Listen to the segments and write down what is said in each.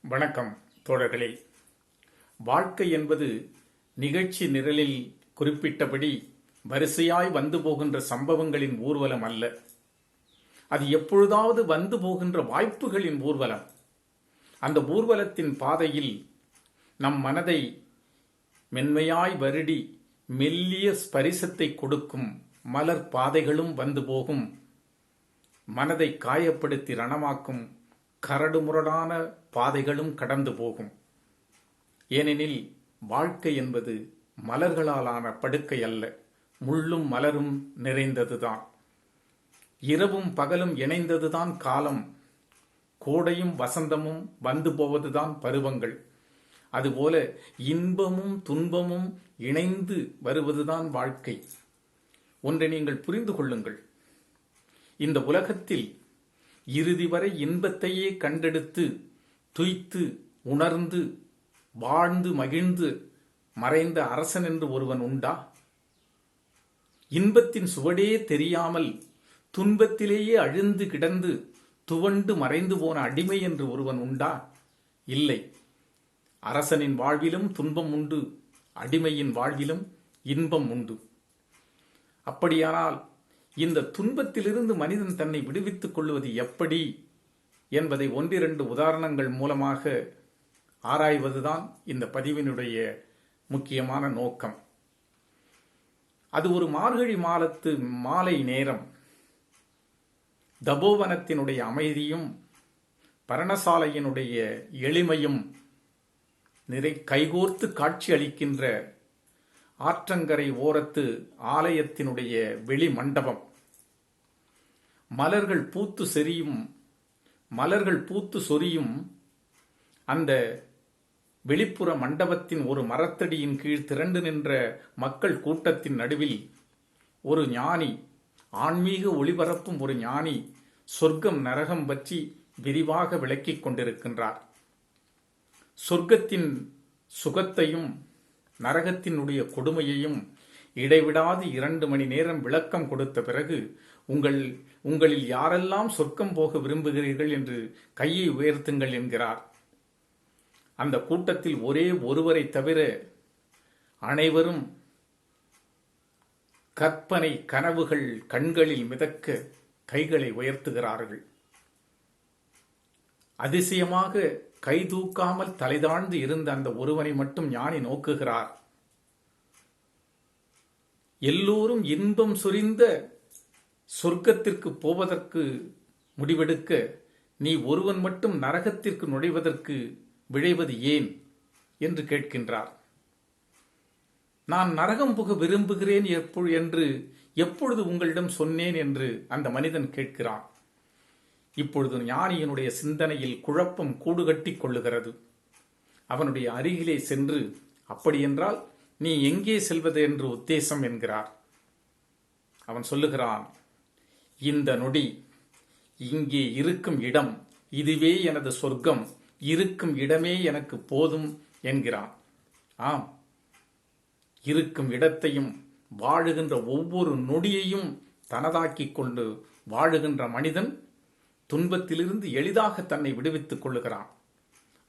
வணக்கம் தோழர்களே. வாழ்க்கை என்பது நிகழ்ச்சி நிரலில் குறிப்பிட்டபடி வரிசையாய் வந்து போகின்ற சம்பவங்களின் ஊர்வலம் அல்ல. அது எப்பொழுதாவது வந்து போகின்ற வாய்ப்புகளின் ஊர்வலம். அந்த ஊர்வலத்தின் பாதையில் நம் மனதை மென்மையாய் வருடி மெல்லிய ஸ்பரிசத்தை கொடுக்கும் மலர் பாதைகளும் வந்து போகும். மனதை காயப்படுத்தி ரணமாக்கும் கரடுமுரடான பாதைகளும் கடந்து போகும். ஏனெனில் வாழ்க்கை என்பது மலர்களாலான படுக்கை அல்ல, முள்ளும் மலரும் நிறைந்ததுதான். இரவும் பகலும் இணைந்ததுதான் காலம். கோடையும் வசந்தமும் வந்து போவதுதான் பருவங்கள். அதுபோல இன்பமும் துன்பமும் இணைந்து வருவதுதான் வாழ்க்கை. ஒன்றை நீங்கள் புரிந்து கொள்ளுங்கள். இந்த உலகத்தில் இறுதி வரை இன்பத்தையே கண்டெடுத்து துய்த்து உணர்ந்து வாழ்ந்து மகிழ்ந்து மறைந்த அரசன் என்று ஒருவன் உண்டா? இன்பத்தின் சுவடே தெரியாமல் துன்பத்திலேயே அழிந்து கிடந்து துவண்டு மறைந்து போன அடிமை என்று ஒருவன் உண்டா? இல்லை. அரசனின் வாழ்விலும் துன்பம் உண்டு, அடிமையின் வாழ்விலும் இன்பம் உண்டு. அப்படியானால் இந்த துன்பத்திலிருந்து மனிதன் தன்னை விடுவித்துக் கொள்வது எப்படி என்பதை ஒன்றிரண்டு உதாரணங்கள் மூலமாக ஆராய்வதுதான் இந்த பதிவினுடைய முக்கியமான நோக்கம். அது ஒரு மார்கழி மாதத்து மாலை நேரம். தபோவனத்தினுடைய அமைதியும் பரணசாலையினுடைய எளிமையும் கைகோர்த்து காட்சி அளிக்கின்ற ஆற்றங்கரை ஓரத்து ஆலயத்தினுடைய வெளி மண்டபம். மலர்கள் பூத்து சொரியும் அந்த வெளிப்புற மண்டபத்தின் ஒரு மரத்தடியின் கீழ் திரண்டு நின்ற மக்கள் கூட்டத்தின் நடுவில் ஒரு ஞானி, ஆன்மீக ஒளிபரப்பும் ஒரு ஞானி சொர்க்கம் நரகம் பற்றி விரிவாக விளக்கிக் கொண்டிருக்கின்றார். சொர்க்கத்தின் சுகத்தையும் நரகத்தினுடைய கொடுமையையும் இடைவிடாது 2 மணி நேரம் விளக்கம் கொடுத்த பிறகு உங்களில் யாரெல்லாம் சொர்க்கம் போக விரும்புகிறீர்கள் என்று கையை உயர்த்துங்கள் என்கிறார். அந்த கூட்டத்தில் ஒரே ஒருவரை தவிர அனைவரும் கற்பனை கனவுகள் கண்களில் மிதக்க கைகளை உயர்த்துகிறார்கள். அதிசயமாக கை தூக்காமல் தலைதாழ்ந்து இருந்த அந்த ஒருவனை மட்டும் ஞானி நோக்குகிறார். எல்லோரும் இன்பம் சொரிந்த சொர்க்கத்திற்கு போவதற்கு முடிவெடுக்க நீ ஒருவன் மட்டும் நரகத்திற்கு நுழைவதற்கு விழைவது ஏன் என்று கேட்கின்றார். நான் நரகம் புக விரும்புகிறேன் என்று எப்பொழுது உங்களிடம் சொன்னேன் என்று அந்த மனிதன் கேட்கிறான். இப்பொழுது ஞானியினுடைய சிந்தனையில் குழப்பம் கூடுகட்டிக் கொள்ளுகிறது. அவனுடைய அருகிலே சென்று, அப்படியென்றால் நீ எங்கே செல்வது என்று உத்தேசம் என்கிறார். அவன் சொல்லுகிறான், இந்த நொடி இங்கே இருக்கும் இடம், இதுவே எனது சொர்க்கம், இருக்கும் இடமே எனக்கு போதும் என்கிறான். ஆம், இருக்கும் இடத்தையும் வாழுகின்ற ஒவ்வொரு நொடியையும் தனதாக்கிக் கொண்டு வாழுகின்ற மனிதன் துன்பத்திலிருந்து எளிதாக தன்னை விடுவித்துக் கொள்ளுகிறான்.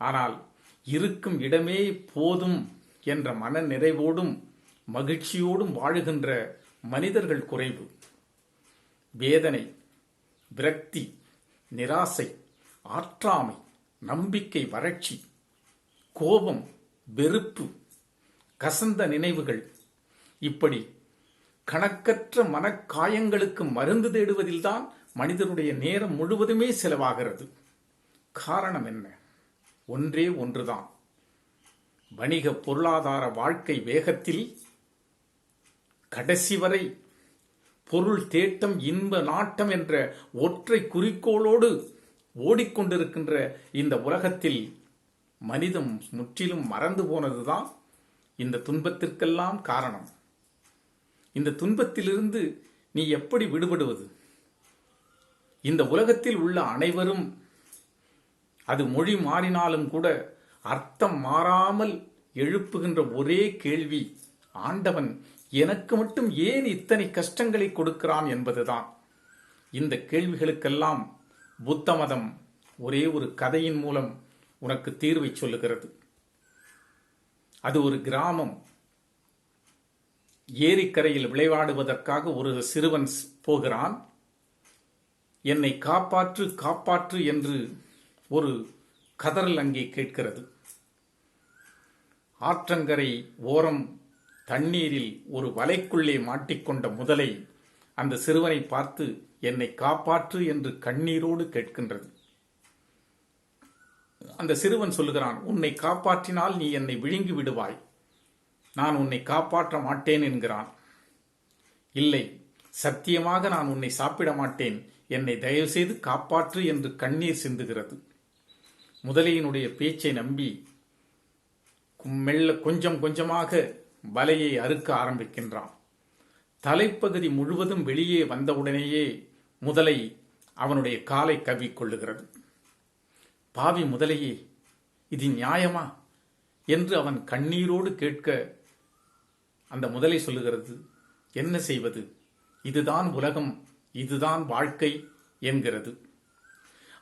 ஆனால் இருக்கும் இடமே போதும் என்ற மன நிறைவோடும் மகிழ்ச்சியோடும் வாழுகின்ற மனிதர்கள் குறைவு. வேதனை, விரக்தி, நிராசை, ஆற்றாமை, நம்பிக்கை வறட்சி, கோபம், வெறுப்பு, கசந்த நினைவுகள், இப்படி கணக்கற்ற மனக்காயங்களுக்கு மருந்து தேடுவதில்தான் மனிதனுடைய நேரம் முழுவதுமே செலவாகிறது. காரணம் என்ன? ஒன்றே ஒன்றுதான். வணிக பொருளாதார வாழ்க்கை வேகத்தில் கடைசி வரை பொருள் தேட்டம், இன்ப நாட்டம் என்ற ஒற்றை குறிக்கோளோடு ஓடிக்கொண்டிருக்கின்ற இந்த உலகத்தில் மனிதம் முற்றிலும் மறந்து போனதுதான் இந்த துன்பத்திற்கெல்லாம் காரணம். இந்த துன்பத்திலிருந்து நீ எப்படி விடுபடுவது? இந்த உலகத்தில் உள்ள அனைவரும், அது மொழி மாறினாலும் கூட அர்த்தம் மாறாமல் எழுப்புகின்ற ஒரே கேள்வி, ஆண்டவன் எனக்கு மட்டும் ஏன் இத்தனை கஷ்டங்களை கொடுக்கிறான் என்பதுதான். இந்த கேள்விகளுக்கெல்லாம் புத்த மதம் ஒரே ஒரு கதையின் மூலம் உனக்கு தீர்வை சொல்லுகிறது. அது ஒரு கிராமம். ஏரிக்கரையில் விளையாடுவதற்காக ஒரு சிறுவன் போகிறான். என்னை காப்பாற்று காப்பாற்று என்று ஒரு கதறல் அங்கே கேட்கிறது. ஆற்றங்கரை ஓரம் தண்ணீரில் ஒரு வலைக்குள்ளே மாட்டிக்கொண்ட முதலை அந்த சிறுவனை பார்த்து என்னை காப்பாற்று என்று கண்ணீரோடு கேட்கின்றது. அந்த சிறுவன் சொல்லுகிறான், உன்னை காப்பாற்றினால் நீ என்னை விழுங்கி விடுவாய், நான் உன்னை காப்பாற்ற மாட்டேன் என்கிறான். இல்லை, சத்தியமாக நான் உன்னை சாப்பிட மாட்டேன், என்னை தயவு செய்து காப்பாற்று என்று கண்ணீர் சிந்துகிறது. முதலையினுடைய பேச்சை நம்பி மெல்ல கொஞ்சம் கொஞ்சமாக வலையை அறுக்க ஆரம்பிக்கின்றான். தலைப்பகுதி முழுவதும் வெளியே வந்தவுடனேயே முதலை அவனுடைய காலை கவ்விக்கொள்ளுகிறது. பாவி முதலையே, இது நியாயமா என்று அவன் கண்ணீரோடு கேட்க அந்த முதலை சொல்லுகிறது, என்ன செய்வது, இதுதான் உலகம், இதுதான் வாழ்க்கை என்கிறது.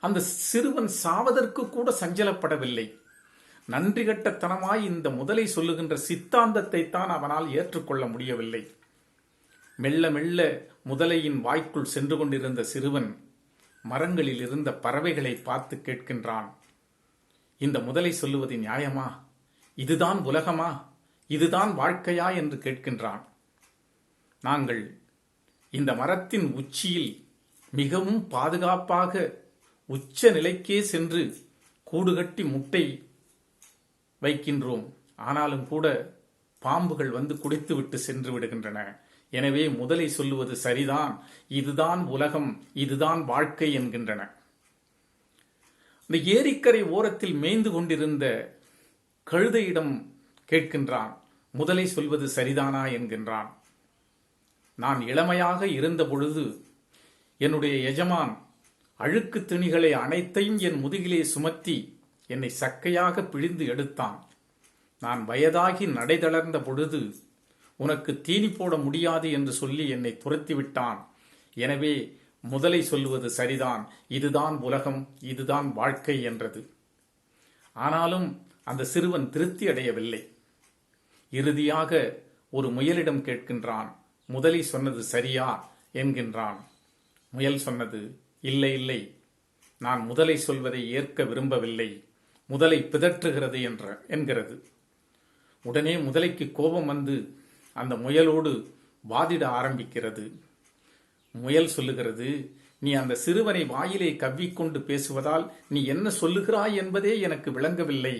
அந்த சிறுவன் சாவதற்கு கூட சஞ்சலப்படவில்லை. நன்றி கட்டத்தனமாய் இந்த முதலை சொல்லுகின்ற சித்தாந்தத்தை தான் அவனால் ஏற்றுக்கொள்ள முடியவில்லை. மெல்ல மெல்ல முதலையின் வாய்க்குள் சென்று கொண்டிருந்த சிறுவன் மரங்களில் இருந்த பறவைகளை பார்த்து கேட்கின்றான், இந்த முதலை சொல்லுவது நியாயமா, இதுதான் உலகமா, இதுதான் வாழ்க்கையா என்று கேட்கின்றான். நாங்கள் இந்த மரத்தின் உச்சியில் மிகவும் பாதுகாப்பாக உச்ச நிலைக்கே சென்று கூடுகட்டி முட்டை வைக்கின்றோம். ஆனாலும் கூட பாம்புகள் வந்து குடித்துவிட்டு சென்று விடுகின்றன. எனவே முதலை சொல்லுவது சரிதான், இதுதான் உலகம், இதுதான் வாழ்க்கை என்கின்றன. இந்த ஏரிக்கரை ஓரத்தில் மேய்ந்து கொண்டிருந்த கழுதையிடம் கேட்கின்றான், முதலை சொல்வது சரிதானா என்கின்றான். நான் இளமையாக இருந்த பொழுது என்னுடைய எஜமான் அழுக்கு துணிகளை அனைத்தையும் என் முதுகிலே சுமத்தி என்னை சக்கையாக பிழிந்து எடுத்தான். நான் வயதாகி நடை தளர்ந்த பொழுது உனக்கு தீனி போட முடியாது என்று சொல்லி என்னை துரத்திவிட்டான். எனவே முதலை சொல்லுவது சரிதான், இதுதான் உலகம், இதுதான் வாழ்க்கை என்றது. ஆனாலும் அந்த சிறுவன் திருப்தி அடையவில்லை. இறுதியாக ஒரு முயலிடம் கேட்கின்றான், முதலை சொன்னது சரியா என்கின்றான். முயல் சொன்னது, இல்லை இல்லை, நான் முதலை சொல்வதை ஏற்க விரும்பவில்லை, முதலை பிதற்றுகிறது என்கிறது. உடனே முதலைக்கு கோபம் வந்து அந்த முயலோடு வாதிட ஆரம்பிக்கிறது. முயல் சொல்லுகிறது, நீ அந்த சிறுவனை வாயிலே கவ்விக்கொண்டு பேசுவதால் நீ என்ன சொல்லுகிறாய் என்பதே எனக்கு விளங்கவில்லை,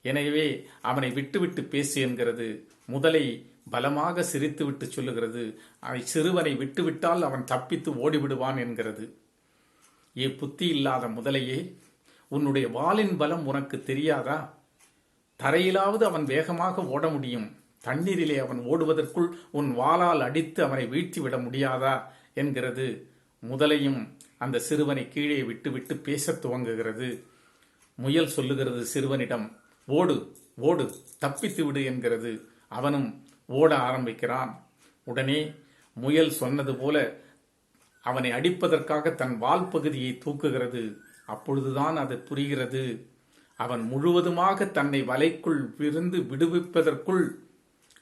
எனவே அவனை விட்டுவிட்டு பேசு என்கிறது. முதலை பலமாக சிரித்துவிட்டு சொல்லுகிறது, சிறுவனை விட்டுவிட்டால் அவன் தப்பித்து ஓடிவிடுவான் என்கிறது. ஏ புத்தி இல்லாத முதலையே, உன்னுடைய வாளின் பலம் உனக்கு தெரியாதா? தரையிலாவது அவன் வேகமாக ஓட முடியும், தண்ணீரிலே அவன் ஓடுவதற்குள் உன் வாளால் அடித்து அவனை வீழ்த்திவிட முடியாதா என்கிறது. முதலையும் அந்த சிறுவனை கீழே விட்டுவிட்டு பேசத் துவங்குகிறது. முயல் சொல்லுகிறது சிறுவனிடம், ஓடு ஓடு, தப்பித்து விடு என்கிறது. அவனும் ஓட ஆரம்பிக்கிறான். உடனே முயல் சொன்னது போல அவனை அடிப்பதற்காக தன் வால் பகுதியை தூக்குகிறது. அப்பொழுதுதான் அது புரிகிறது, அவன் முழுவதுமாக தன்னை வலைக்குள் இருந்து விடுவிப்பதற்குள்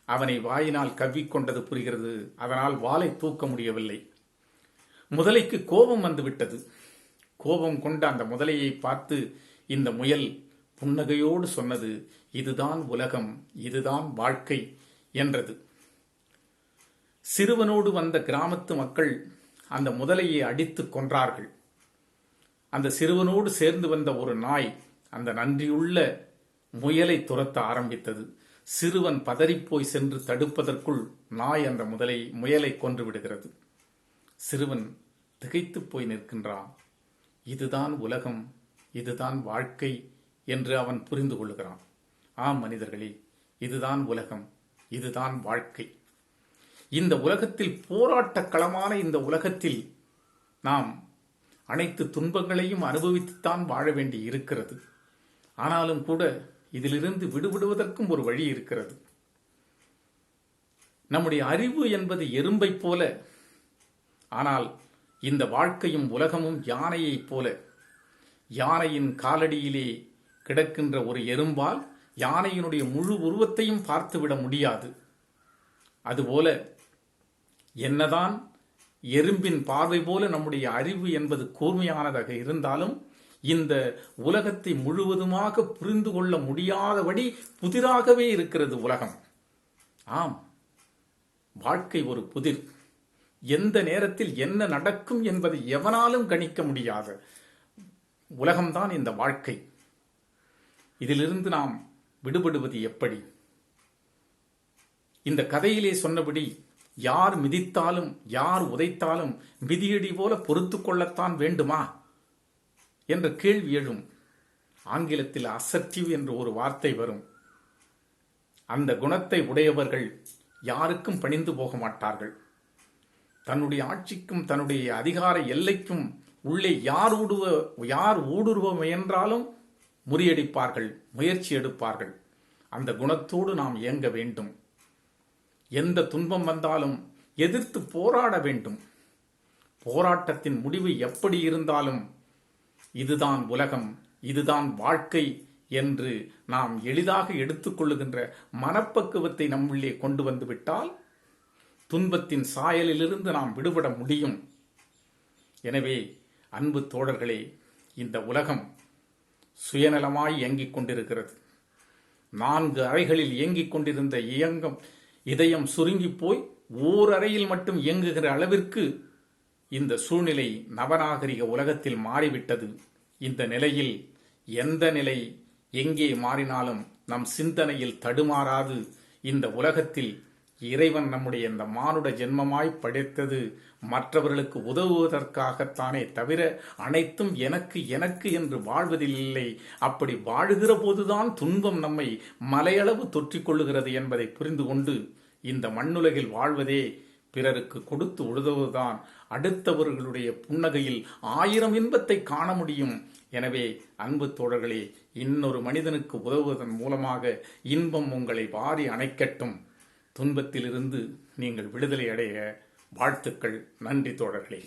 அவனை வாயினால் கவ்விக்கொண்டது புரிகிறது. அதனால் வாளை தூக்க முடியவில்லை. முதலைக்கு கோபம் வந்துவிட்டது. கோபம் கொண்ட அந்த முதலையை பார்த்து இந்த முயல் புன்னகையோடு சொன்னது, இதுதான் உலகம், இதுதான் வாழ்க்கை என்றது. சிறுவனோடு வந்த கிராமத்து மக்கள் அந்த முதலையை அடித்து கொன்றார்கள். அந்த சிறுவனோடு சேர்ந்து வந்த ஒரு நாய் அந்த நன்றியுள்ள முயலை துரத்த ஆரம்பித்தது. சிறுவன் பதறிப்போய் சென்று தடுப்பதற்குள் நாய் அந்த முயலை கொன்று விடுகிறது. சிறுவன் திகைத்து போய் நிற்கின்றான். இதுதான் உலகம், இதுதான் வாழ்க்கை என்று அவன் புரிந்து கொள்கிறான். ஆம் மனிதர்களே, இதுதான் உலகம், இதுதான் வாழ்க்கை. இந்த உலகத்தில் போராட்ட களமான இந்த உலகத்தில் நாம் அனைத்து துன்பங்களையும் அனுபவித்துத்தான் வாழ வேண்டி இருக்கிறது. ஆனாலும் கூட இதிலிருந்து விடுபடுவதற்கும் ஒரு வழி இருக்கிறது. நம்முடைய அறிவு என்பது எறும்பை போல, ஆனால் இந்த வாழ்க்கையும் உலகமும் யானையைப் போல. யானையின் காலடியிலே கிடக்கின்ற ஒரு எறும்பால் யானையினுடைய முழு உருவத்தையும் பார்த்துவிட முடியாது. அதுபோல என்னதான் எறும்பின் பார்வை போல நம்முடைய அறிவு என்பது கூர்மையானதாக இருந்தாலும் இந்த உலகத்தை முழுவதுமாக புரிந்து கொள்ள முடியாதபடி புதிராகவே இருக்கிறது உலகம். ஆம், வாழ்க்கை ஒரு புதிர். எந்த நேரத்தில் என்ன நடக்கும் என்பதை எவனாலும் கணிக்க முடியாத உலகம்தான் இந்த வாழ்க்கை. இதிலிருந்து நாம் விடுபடுவது எப்படி? இந்த கதையிலே சொன்னபடி யார் மிதித்தாலும் யார் உதைத்தாலும் மிதியடி போல பொறுத்து கொள்ளத்தான் வேண்டுமா என்ற கேள்வி எழும். ஆங்கிலத்தில் அசர்ட்டிவ் என்ற ஒரு வார்த்தை வரும். அந்த குணத்தை உடையவர்கள் யாருக்கும் பணிந்து போக மாட்டார்கள். தன்னுடைய ஆட்சிக்கும் தன்னுடைய அதிகார எல்லைக்கும் உள்ளே யார் ஊடுருவ முயன்றாலும் முறியடிப்பார்கள், முயற்சி எடுப்பார்கள். அந்த குணத்தோடு நாம் இயங்க வேண்டும். எந்த துன்பம் வந்தாலும் எதிர்த்து போராட வேண்டும். போராட்டத்தின் முடிவு எப்படி இருந்தாலும் இதுதான் உலகம், இதுதான் வாழ்க்கை என்று நாம் எளிதாக எடுத்துக்கொள்ளுகின்ற மனப்பக்குவத்தை நம்முள்ளே கொண்டு வந்து விட்டால் துன்பத்தின் சாயலிலிருந்து நாம் விடுபட முடியும். எனவே அன்பு தோழர்களே, இந்த உலகம் சுயநலமாய் இயங்கிக் கொண்டிருக்கிறது. 4 அறைகளில் இயங்கிக் கொண்டிருந்த இதயம் சுருங்கி போய் ஓரறையில் மட்டும் இயங்குகிற அளவிற்கு இந்த சூழ்நிலை நவநாகரிக உலகத்தில் மாறிவிட்டது. இந்த நிலையில் எந்த நிலை எங்கே மாறினாலும் நம் சிந்தனையில் தடுமாறாது இந்த உலகத்தில் இறைவன் நம்முடைய இந்த மானுட ஜென்மமாய் படைத்தது மற்றவர்களுக்கு உதவுவதற்காகத்தானே தவிர அனைத்தும் எனக்கு எனக்கு என்று வாழ்வதில் இல்லை. அப்படி வாழுகிற போதுதான் துன்பம் நம்மை மலையளவு தொற்றிக் கொள்ளுகிறது என்பதை புரிந்து கொண்டு இந்த மண்ணுலகில் வாழ்வதே பிறருக்கு கொடுத்து உதவுவதுதான். அடுத்தவர்களுடைய புன்னகையில் 1000 இன்பத்தை காண முடியும். எனவே அன்பு தோழர்களே, இன்னொரு மனிதனுக்கு உதவுவதன் மூலமாக இன்பம் உங்களை வாரி அணைக்கட்டும். துன்பத்திலிருந்து நீங்கள் விடுதலை அடைய வாழ்த்துக்கள். நன்றி தோழர்களே.